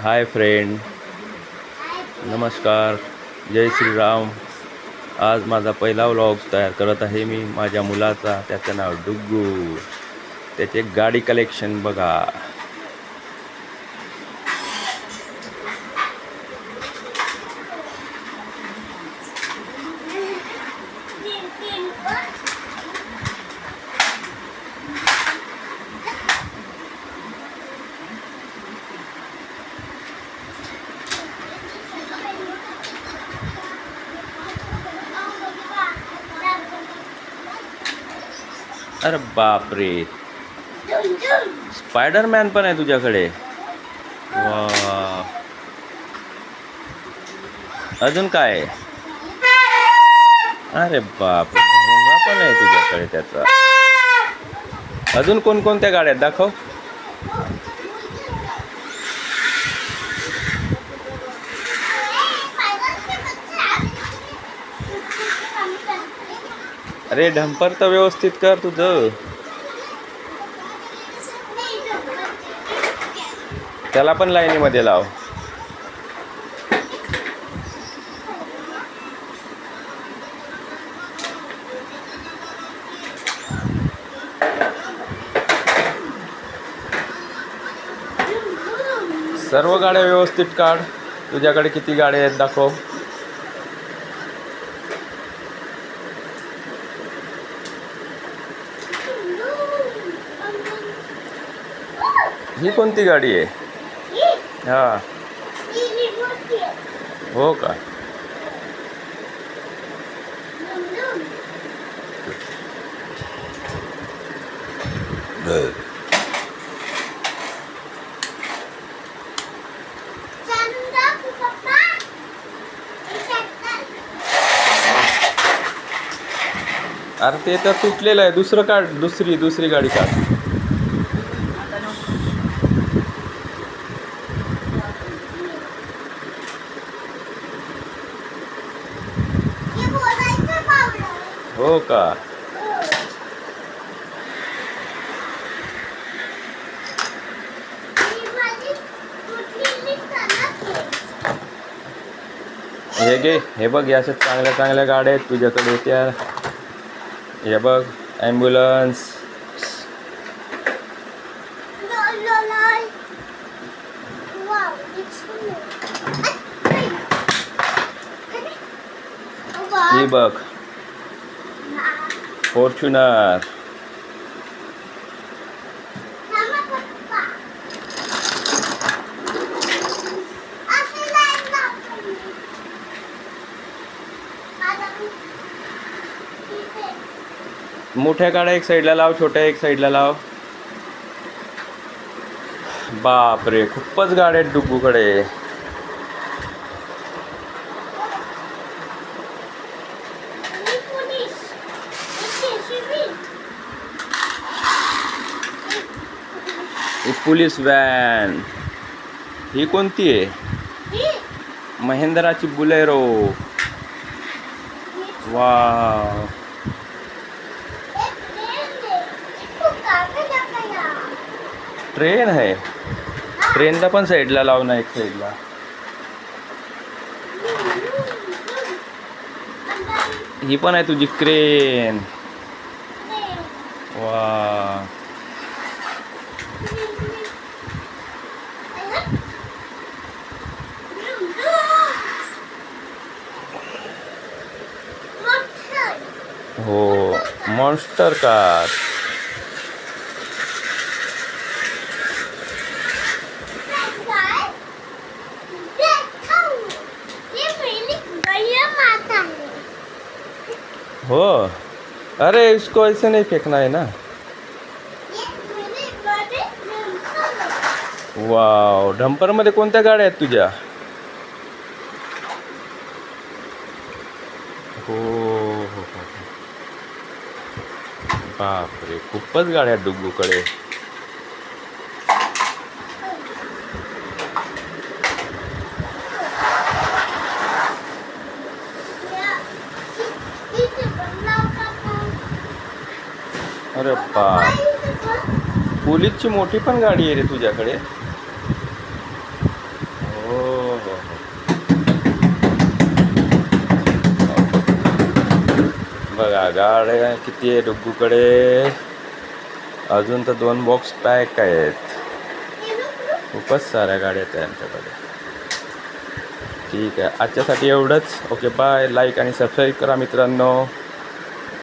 Hi friend, नमस्कार, जय श्रीराम. आज माझा पहिला व्लॉग तयार करत आहे मी माझ्या मुलाचा. त्याचं नाव डुग्गू. त्याचे गाडी कलेक्शन बघा. अरे बापरे, स्पायडरमॅन पण आहे तुझ्याकडे. वा, अजून काय? अरे बापरे, भोंगा पण आहे तुझ्याकडे त्याचा. अजून कोणकोणत्या गाड्या दाखव. अरे डंपर तर व्यवस्थित कर तुझं. त्याला पण लाईनीमध्ये लाव. सर्व गाड्या व्यवस्थित काढ. तुझ्याकडे किती गाड्या आहेत दाखव. ही कोणती गाडी आहे? हा, हो का? अरे ते तर तुटलेलं आहे. दुसरं काढ. दुसरी गाडी काढ. हो का? हे घे. हे बघ, या अशा चांगल्या चांगल्या गाड्या आहेत तुझ्याकडे. त्या हे बघ, ॲम्ब्युलन्स. ही बघ, फॉर्च्युनर. मोठ्या गाड्या एक साईडला लाव, छोट्या एक साईडला लाव. बापरे, खूपच गाड्या आहेत डुग्गूकडे. Police van. ही कोणती आहे? महिंद्राची बुलेरो. वाव, ट्रेन आहे. ट्रेनला पण साईडला लाव ना, एक साईडला. ही पण आहे तुझी क्रेन. वा, हो, मॉन्स्टर कार. हो, अरे इसको ऐसे नहीं फेंकना है ना. वाव, डंपर मध्ये कोणत्या गाड्या आहेत तुझ्या? हो, बापरे, खूपच गाड्या आहेत डुग्गूकडे. अरे बाप, पोलीसची मोठी पण गाडी आहे रे तुझ्याकडे. बघा गाड्या किती आहे डुग्गूकडे. अजून तर 2 बॉक्स पॅक आहेत. खूपच साऱ्या गाड्या आहेत त्यांच्याकडे. ठीक आहे, आजच्यासाठी एवढंच. Okay bye. लाईक आणि सबस्क्राईब करा मित्रांनो.